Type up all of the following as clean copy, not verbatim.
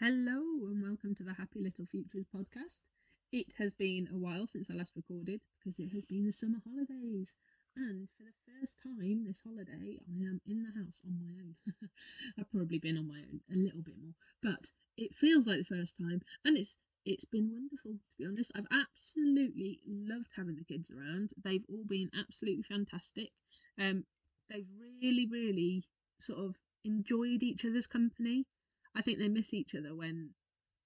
Hello and welcome to the Happy Little Futures podcast. It has been a while since I last recorded because it has been the summer holidays, and for the first time this holiday, I am in the house on my own. I've probably been on my own a little bit more, but it feels like the first time, and it's been wonderful, to be honest. I've absolutely loved having the kids around. They've all been absolutely fantastic. Um, they've really sort of enjoyed each other's company. I think they miss each other when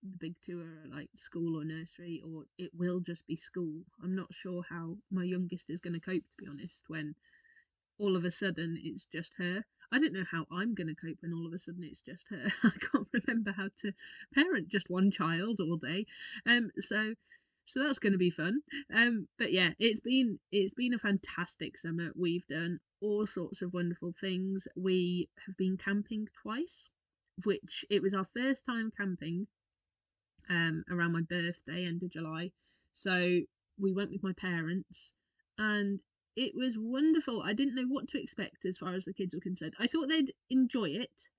the big two are at, like, school or nursery, or it will just be school. I'm not sure how my youngest is going to cope, to be honest, when all of a sudden it's just her. I don't know how I'm going to cope when all of a sudden it's just her. I can't remember how to parent just one child all day. So that's going to be fun. But yeah, it's been a fantastic summer. We've done all sorts of wonderful things. We have been camping twice, which it was our first time camping around my birthday, end of July. So we went with my parents, and it was wonderful. I didn't know what to expect as far as the kids were concerned. I thought they'd enjoy it,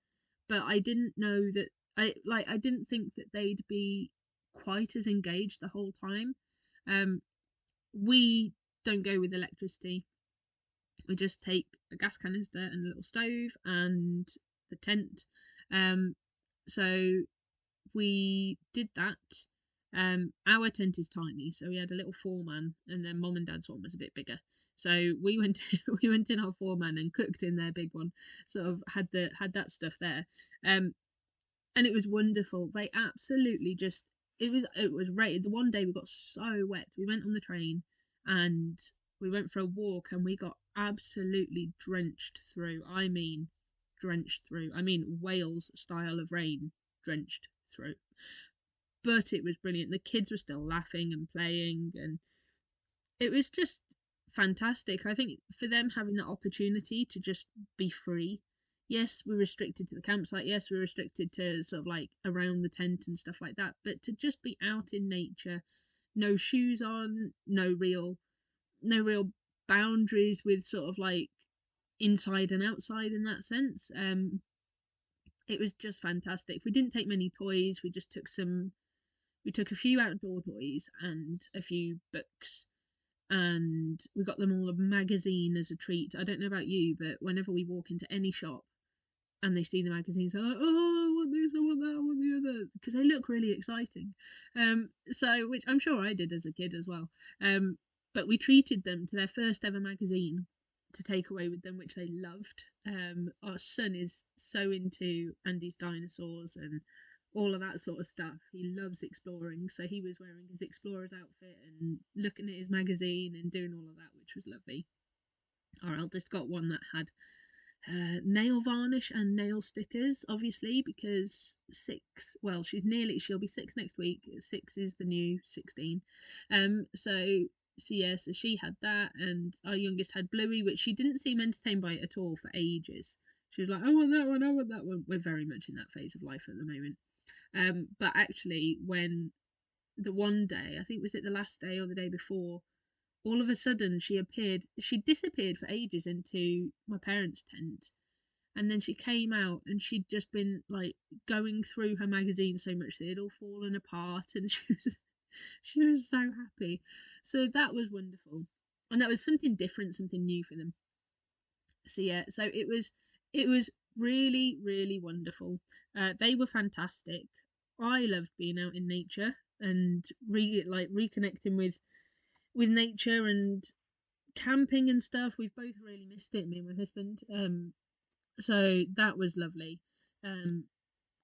but I didn't know that I didn't think that they'd be quite as engaged the whole time. Um, we don't go with electricity. We just take a gas canister and a little stove and the tent. Um, so we did that. Our tent is tiny, so we had a little four-man, and then mom and dad's one was a bit bigger. So we went we went in our four-man and cooked in their big one. Sort of had that stuff there, and it was wonderful. They absolutely just it was rated. The one day we got so wet. We went on the train, and we went for a walk, and we got absolutely drenched through. I mean, drenched through. I mean, Wales style of rain, drenched through. But it was brilliant. The kids were still laughing and playing, and it was just fantastic. I think for them having that opportunity to just be free. Yes, we're restricted to the campsite. Yes, we're restricted to sort of like around the tent and stuff like that. But to just be out in nature, no shoes on, no real boundaries with sort of like inside and outside in that sense. It was just fantastic. We didn't take many toys. We took a few outdoor toys and a few books, and we got them all a magazine as a treat. I don't know about you, but whenever we walk into any shop and they see the magazines, they're like, "Oh, I want this, I want that, I want the other," because they look really exciting. So which I'm sure I did as a kid as well. But we treated them to their first ever magazine to take away with them, which they loved. Our son is so into Andy's dinosaurs and all of that sort of stuff. He loves exploring, so he was wearing his explorer's outfit and looking at his magazine and doing all of that, which was lovely. Our eldest got one that had nail varnish and nail stickers, obviously, because she'll be 6 next week. 6 is the new 16. So she had that, and our youngest had Bluey, which she didn't seem entertained by it at all for ages. She was like, "I want that one, I want that one." We're very much in that phase of life at the moment. But actually, when the one day, I think was it the last day or the day before, all of a sudden she disappeared for ages into my parents' tent, and then she came out, and she'd just been like going through her magazine so much that it had all fallen apart, and she was so happy. So that was wonderful, and that was something different, something new for them. So yeah, so it was really wonderful. They were fantastic. I loved being out in nature and reconnecting with nature and camping and stuff. We've both really missed it, me and my husband. So that was lovely. Um,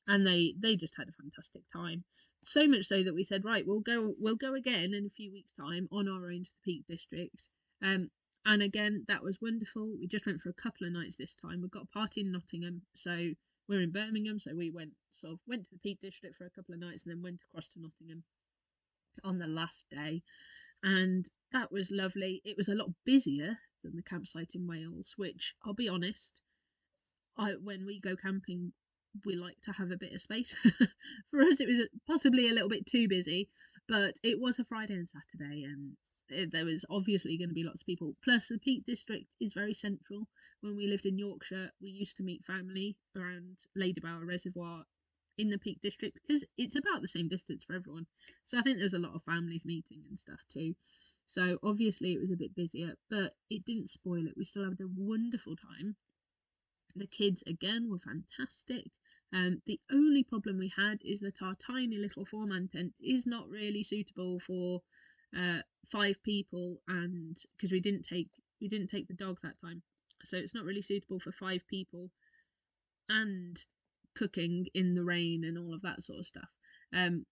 and they just had a fantastic time. So much so that we said, right, we'll go again in a few weeks' time on our own to the Peak District. Um, and again, that was wonderful. We just went for a couple of nights this time. We've got a party in Nottingham, so we're in Birmingham, so we went to the Peak District for a couple of nights and then went across to Nottingham on the last day, and that was lovely. It was a lot busier than the campsite in Wales, which I'll be honest, when we go camping, we like to have a bit of space. For us, it was possibly a little bit too busy, but it was a Friday and Saturday, and there was obviously going to be lots of people. Plus, the Peak District is very central. When we lived in Yorkshire, we used to meet family around Ladybower Reservoir in the Peak District, because it's about the same distance for everyone. So I think there's a lot of families meeting and stuff too. So obviously it was a bit busier, but it didn't spoil it. We still had a wonderful time. The kids again were fantastic. The only problem we had is that our tiny little 4-man tent is not really suitable for 5 people, and because we didn't take the dog that time, so it's not really suitable for 5 people and cooking in the rain and all of that sort of stuff. And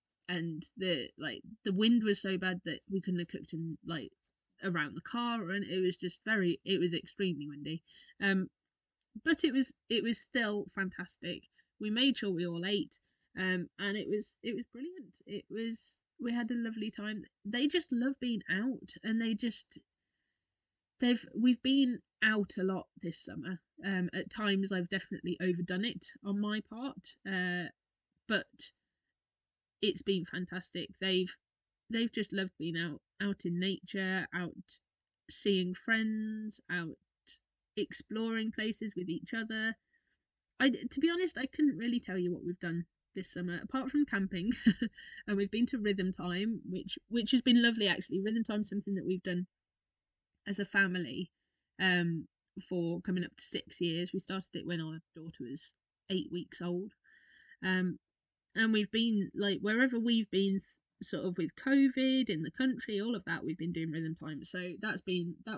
the wind was so bad that we couldn't have cooked in around the car, and it was extremely windy. But it was still fantastic. We made sure we all ate, and it was brilliant. We had a lovely time. They just love being out, and we've been out a lot this summer. At times I've definitely overdone it on my part, but it's been fantastic. They've just loved being out in nature, out seeing friends, out exploring places with each other. To be honest, I couldn't really tell you what we've done this summer apart from camping, and we've been to Rhythm Time, which has been lovely actually. Rhythm Time's something that we've done as a family for coming up to 6 years. We started it when our daughter was 8 weeks old, and we've been wherever we've been, sort of with COVID in the country, all of that, we've been doing Rhythm Time. So that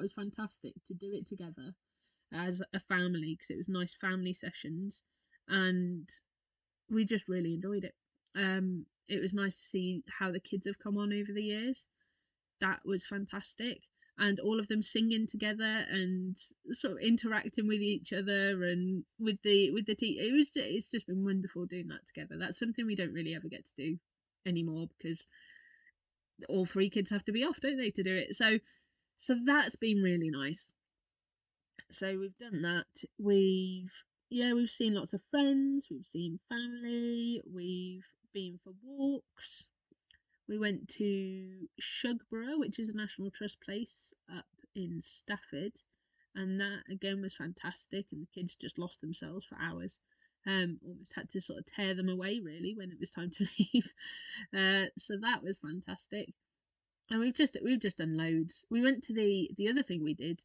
was fantastic to do it together as a family, because it was nice family sessions, and we just really enjoyed it. It was nice to see how the kids have come on over the years. That was fantastic, and all of them singing together and sort of interacting with each other and with the it's just been wonderful doing that together. That's something we don't really ever get to do anymore, because all 3 kids have to be off, don't they, to do it. So that's been really nice. So we've done that. We've seen lots of friends, we've seen family, we've been for walks. We went to Shugborough, which is a National Trust place up in Stafford, and that again was fantastic, and the kids just lost themselves for hours. Almost had to sort of tear them away really when it was time to leave. So that was fantastic. And we've just done loads. We went to the other thing we did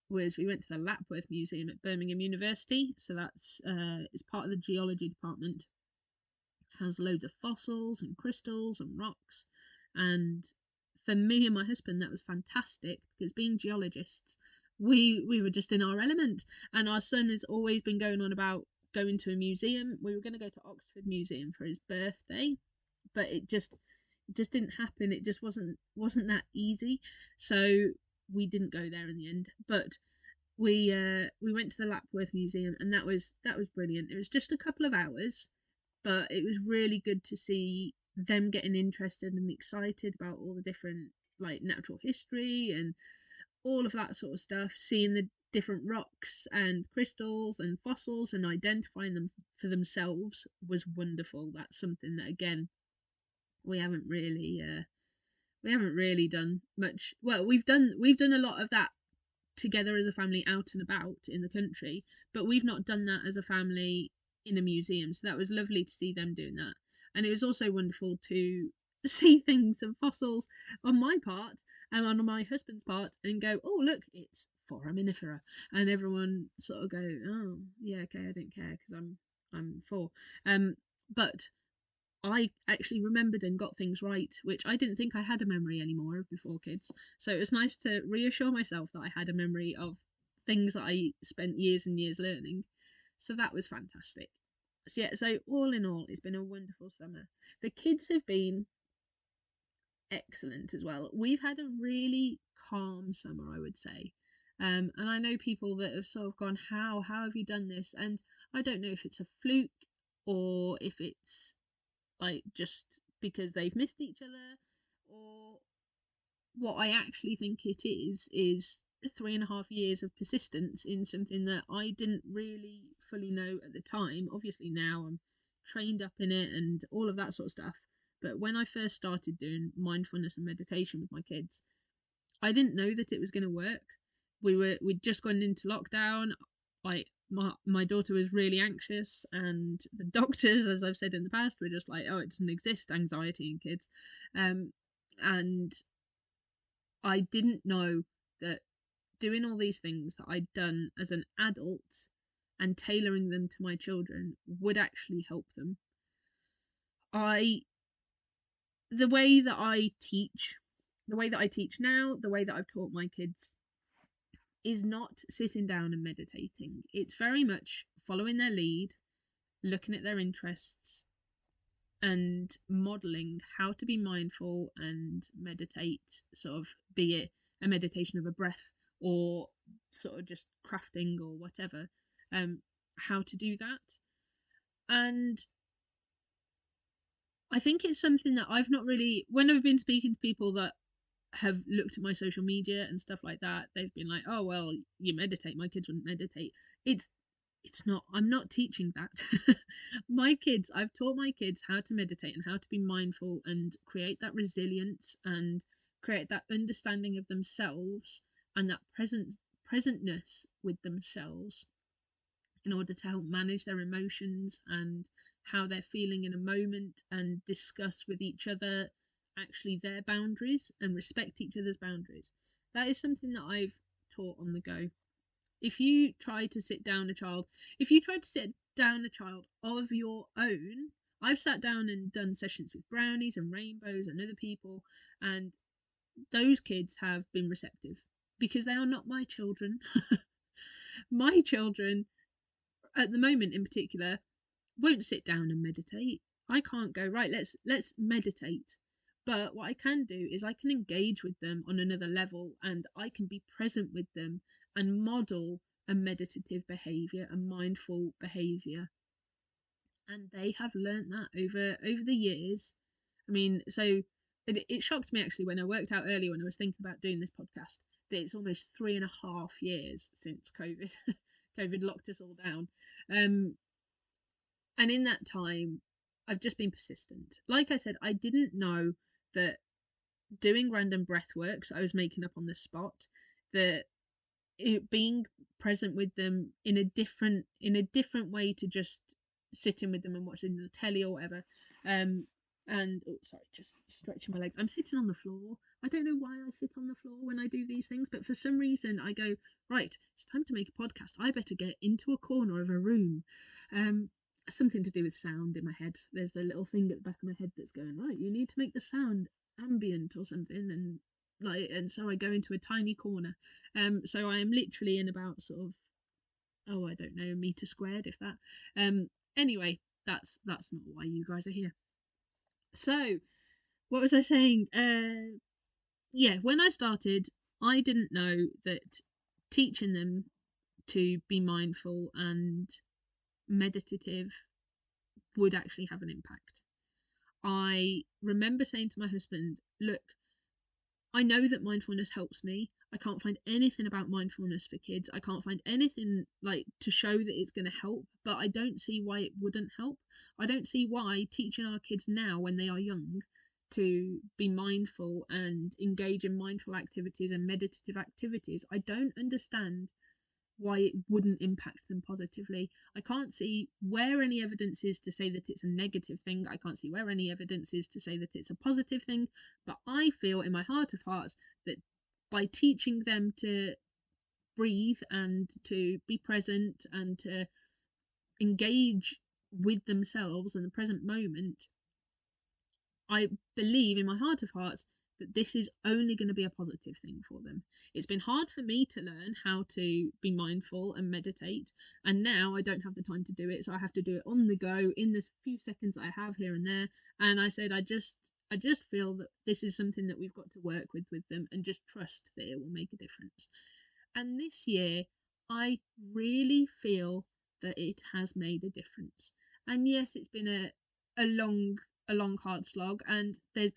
was we went to the Lapworth Museum at Birmingham University. So that's it's part of the geology department. Has loads of fossils and crystals and rocks, and for me and my husband that was fantastic, because being geologists, we were just in our element. And our son has always been going on about going to a museum. We were going to go to Oxford Museum for his birthday, but it just didn't happen. It just wasn't that easy, so we didn't go there in the end. But we went to the Lapworth Museum, and that was brilliant. It was just a couple of hours, but it was really good to see them getting interested and excited about all the different natural history and all of that sort of stuff, seeing the different rocks and crystals and fossils and identifying them for themselves was wonderful. That's something that again we haven't really done much. Well, we've done a lot of that together as a family out and about in the country, but we've not done that as a family in a museum. So that was lovely to see them doing that, and it was also wonderful to see things and fossils on my part and on my husband's part and go, oh look, it's foraminifera, and everyone sort of go, oh yeah, okay, I don't care because I'm 4. But I actually remembered and got things right, which I didn't think I had a memory anymore of before kids. So it was nice to reassure myself that I had a memory of things that I spent years and years learning. So that was fantastic. So yeah, so all in all, it's been a wonderful summer. The kids have been excellent as well. We've had a really calm summer, I would say. And I know people that have sort of gone, how have you done this? And I don't know if it's a fluke or if it's just because they've missed each other, or what I actually think it is 3.5 years of persistence in something that I didn't really fully know at the time. Obviously now I'm trained up in it and all of that sort of stuff, but when I first started doing mindfulness and meditation with my kids, I didn't know that it was going to work. We'd just gone into lockdown. my daughter was really anxious, and the doctors, as I've said in the past, were just like, oh, it doesn't exist, anxiety in kids. And I didn't know that doing all these things that I'd done as an adult and tailoring them to my children would actually help them. I the way that I teach the way that I teach now, the way that I've taught my kids, is not sitting down and meditating. It's very much following their lead, looking at their interests, and modeling how to be mindful and meditate, sort of, be it a meditation of a breath or sort of just crafting or whatever, how to do that. And I think it's something that I've not really, when I've been speaking to people that have looked at my social media and stuff like that, they've been like, oh, well, you meditate, my kids wouldn't meditate. It's not, I'm not teaching that. I've taught my kids how to meditate and how to be mindful and create that resilience and create that understanding of themselves and that presentness with themselves, in order to help manage their emotions and how they're feeling in a moment, and discuss with each other actually their boundaries and respect each other's boundaries. That is something that I've taught on the go. If you try to sit down a child, if you try to sit down a child of your own, I've sat down and done sessions with brownies and rainbows and other people, and those kids have been receptive because they are not my children. My children, at the moment in particular, won't sit down and meditate. I can't go, right, let's meditate. But what I can do is I can engage with them on another level, and I can be present with them and model a meditative behavior, a mindful behavior. And they have learnt that over the years. I mean, so it shocked me actually when I worked out earlier, when I was thinking about doing this podcast, that it's almost 3.5 years since COVID. COVID locked us all down. And in that time, I've just been persistent. Like I said, I didn't know that doing random breath works I was making up on the spot, that being present with them in a different way to just sitting with them and watching the telly or whatever. And oh, sorry, just stretching my legs. I'm sitting on the floor. I don't know why I sit on the floor when I do these things, but for some reason I go, right, it's time to make a podcast. I better get into a corner of a room. Something to do with sound in my head. There's the little thing at the back of my head that's going, right, you need to make the sound ambient or something, and so I go into a tiny corner. So I am literally in about sort of, oh, I don't know, a meter squared, if that. Anyway, that's not why you guys are here. So what was I saying? Yeah, when I started, I didn't know that teaching them to be mindful and meditative would actually have an impact. I remember saying to my husband, look, I know that mindfulness helps me. I can't find anything about mindfulness for kids. I can't find anything like to show that it's going to help, but I don't see why it wouldn't help. I don't see why teaching our kids now when they are young to be mindful and engage in mindful activities and meditative activities, I don't understand why it wouldn't impact them positively. I can't see where any evidence is to say that it's a negative thing. I can't see where any evidence is to say that it's a positive thing. But I feel in my heart of hearts that by teaching them to breathe and to be present and to engage with themselves in the present moment, I believe in my heart of hearts that this is only going to be a positive thing for them. It's been hard for me to learn how to be mindful and meditate, and now I don't have the time to do it, so I have to do it on the go in the few seconds that I have here and there. And I said I just feel that this is something that we've got to work with them, and just trust that it will make a difference. And this year I really feel that it has made a difference. And yes, it's been a long hard slog, and it's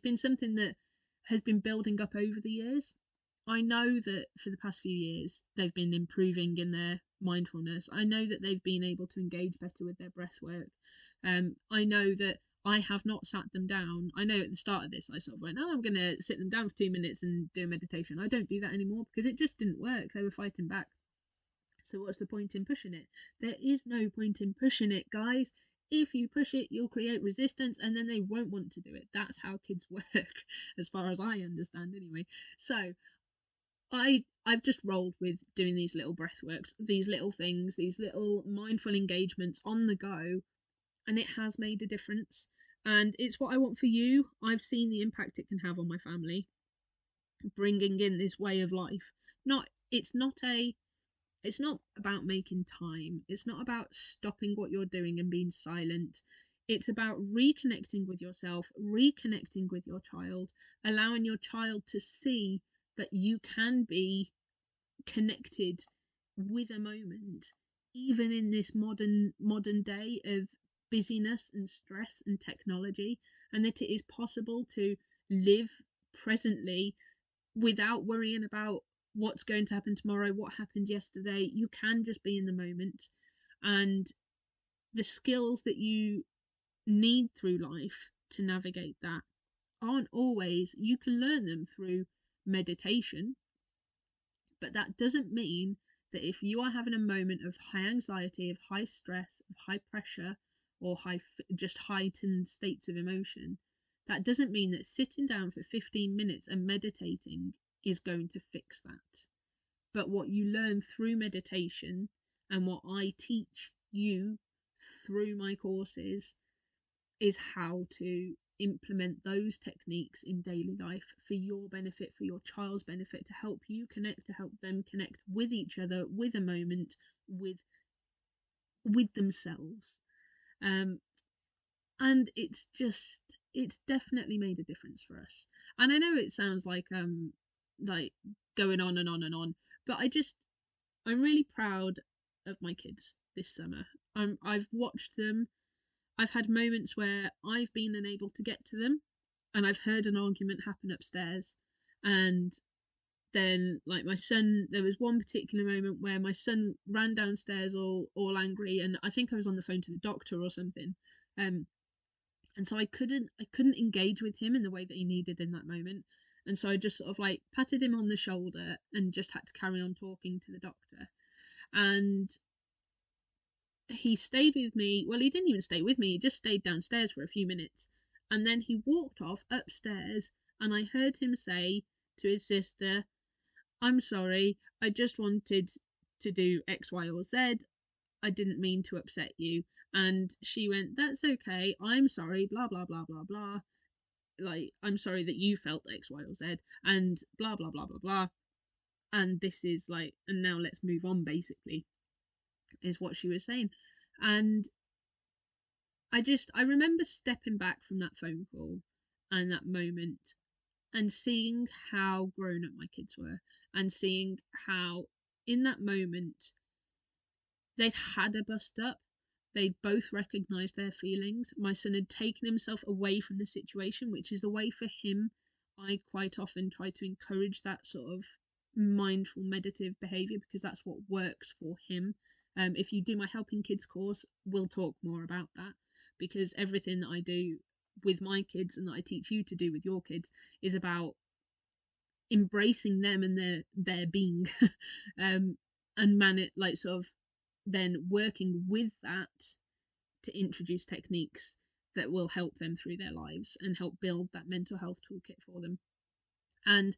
been something that has been building up over the years. I know that for the past few years they've been improving in their mindfulness. I know that they've been able to engage better with their breath work. I know that I have not sat them down. I know at the start of this I sort of went, oh, I'm going to sit them down for 2 minutes and do a meditation. I don't do that anymore because it just didn't work. They were fighting back. So what's the point in pushing it? There is no point in pushing it, guys. If you push it, you'll create resistance and then they won't want to do it. That's how kids work, as far as I understand anyway. So I've just rolled with doing these little breathworks, these little things, these little mindful engagements on the go, and it has made a difference. And it's what I want for you. I've seen the impact it can have on my family, bringing in this way of life. Not it's not a it's not about making time. It's not about stopping what you're doing and being silent. It's about reconnecting with yourself, reconnecting with your child, allowing your child to see that you can be connected with a moment, even in this modern day of busyness and stress and technology, and that it is possible to live presently without worrying about what's going to happen tomorrow, what happened yesterday. You can just be in the moment, and the skills that you need through life to navigate that aren't always, you can learn them through meditation, but that doesn't mean that if you are having a moment of high anxiety, of high stress, of high pressure, or just heightened states of emotion, that doesn't mean that sitting down for 15 minutes and meditating is going to fix that. But what you learn through meditation and what I teach you through my courses is how to implement those techniques in daily life for your benefit, for your child's benefit, to help you connect, to help them connect with each other, with a moment, with themselves. And it's definitely made a difference for us. And I know it sounds like going on and on and on, but I'm really proud of my kids this summer. I've watched them. I've had moments where I've been unable to get to them, and I've heard an argument happen upstairs. And then, like my son, there was one particular moment where my son ran downstairs all angry, and I think I was on the phone to the doctor or something. And so I couldn't engage with him in the way that he needed in that moment. And so I just sort of like patted him on the shoulder and just had to carry on talking to the doctor. And he stayed with me. Well, he didn't even stay with me. He just stayed downstairs for a few minutes. And then he walked off upstairs, and I heard him say to his sister, "I'm sorry, I just wanted to do X, Y, or Z. I didn't mean to upset you." And she went, "That's okay. I'm sorry, blah, blah, blah, blah, blah. Like, I'm sorry that you felt X, Y, or Z, and blah, blah, blah, blah, blah. And this is like, and now let's move on, basically, is what she was saying." And I remember stepping back from that phone call and that moment and seeing how grown up my kids were, and seeing how in that moment they'd had a bust up. They'd both recognised their feelings. My son had taken himself away from the situation, which is the way for him. I quite often try to encourage that sort of mindful meditative behaviour because that's what works for him. If you do my Helping Kids course, we'll talk more about that, because everything that I do with my kids and that I teach you to do with your kids is about embracing them and their being, and like sort of then working with that to introduce techniques that will help them through their lives and help build that mental health toolkit for them. And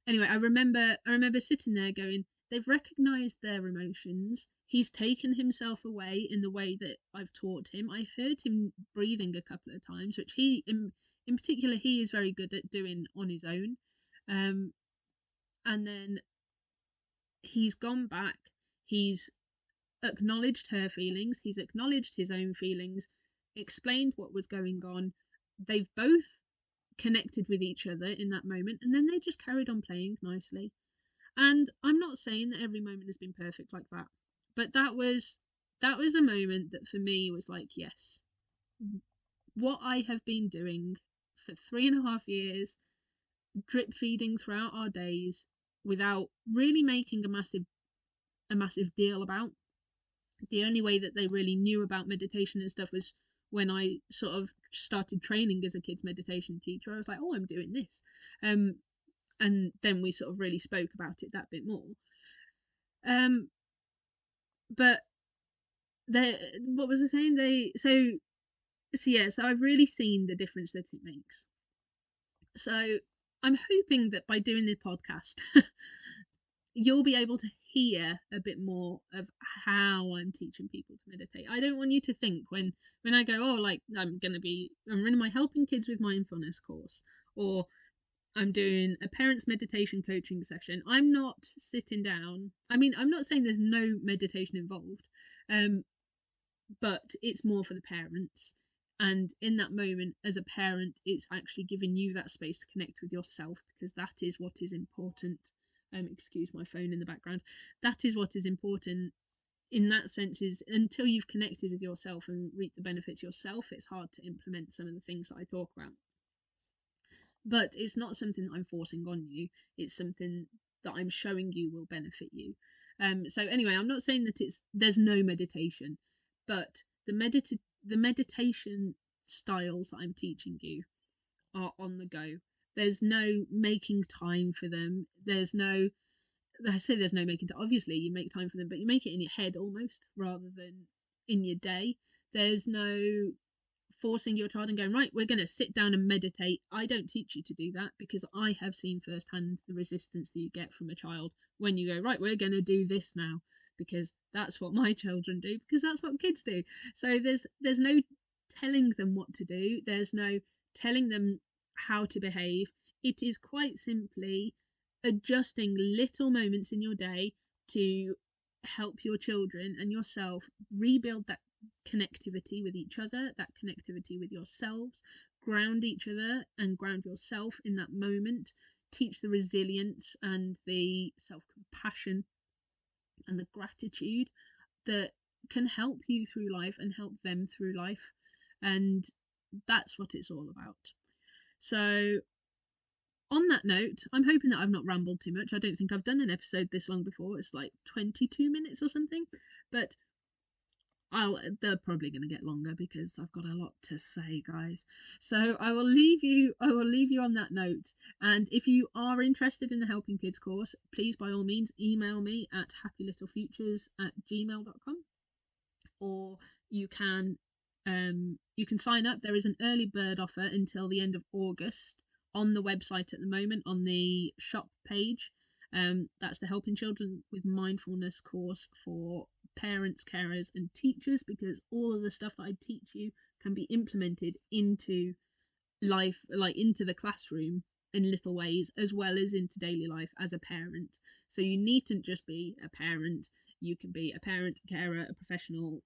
anyway, I remember sitting there going, they've recognized their emotions. He's taken himself away in the way that I've taught him. I heard him breathing a couple of times, which he in particular he is very good at doing on his own. And then he's gone back, he's acknowledged her feelings, he's acknowledged his own feelings, explained what was going on. They've both connected with each other in that moment, and then they just carried on playing nicely. And I'm not saying that every moment has been perfect like that, but that was a moment that for me was like, yes, what I have been doing for 3.5 years, drip feeding throughout our days without really making a massive deal about. The only way that they really knew about meditation and stuff was when I sort of started training as a kids meditation teacher. I was like, oh, I'm doing this. And then we sort of really spoke about it that bit more. but they, what was I saying? So I've really seen the difference that it makes. So I'm hoping that by doing the podcast, you'll be able to hear a bit more of how I'm teaching people to meditate. I don't want you to think when I go, oh, like I'm running my Helping Kids with Mindfulness course, or I'm doing a parents meditation coaching session. I'm not sitting down. I mean, I'm not saying there's no meditation involved, um, but it's more for the parents. And in that moment, as a parent, it's actually giving you that space to connect with yourself, because that is what is important. Excuse my phone in the background. That is what is important in that sense, is until you've connected with yourself and reaped the benefits yourself, it's hard to implement some of the things that I talk about. But it's not something that I'm forcing on you. It's something that I'm showing you will benefit you. So anyway, I'm not saying that there's no meditation, but the meditation styles that I'm teaching you are on the go. There's no making time for them. I say there's no making time. Obviously, you make time for them, but you make it in your head almost rather than in your day. There's no forcing your child and going, right, we're going to sit down and meditate. I don't teach you to do that, because I have seen firsthand the resistance that you get from a child when you go, right, we're going to do this now, because that's what my children do, because that's what kids do. So there's no telling them what to do. There's no telling them how to behave. It is quite simply adjusting little moments in your day to help your children and yourself rebuild that connectivity with each other, that connectivity with yourselves, ground each other and ground yourself in that moment, teach the resilience and the self-compassion and the gratitude that can help you through life and help them through life. And that's what it's all about. So on that note, I'm hoping that I've not rambled too much. I don't think I've done an episode this long before. It's like 22 minutes or something, but they're probably going to get longer because I've got a lot to say, guys. So I will leave you on that note. And if you are interested in the Helping Kids course, please by all means email me at happylittlefutures@gmail.com, or you can sign up. There is an early bird offer until the end of August on the website at the moment, on the shop page. That's the Helping Children with Mindfulness course for parents, carers and teachers, because all of the stuff that I teach you can be implemented into life, like into the classroom in little ways, as well as into daily life as a parent. So you needn't just be a parent. You can be a parent, a carer, a professional,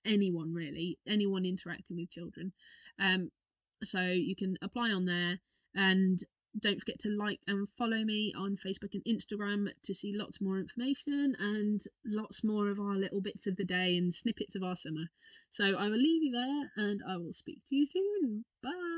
anyone really, anyone interacting with children. So you can apply on there, and don't forget to like and follow me on Facebook and Instagram to see lots more information and lots more of our little bits of the day and snippets of our summer. So I will leave you there, and I will speak to you soon. Bye.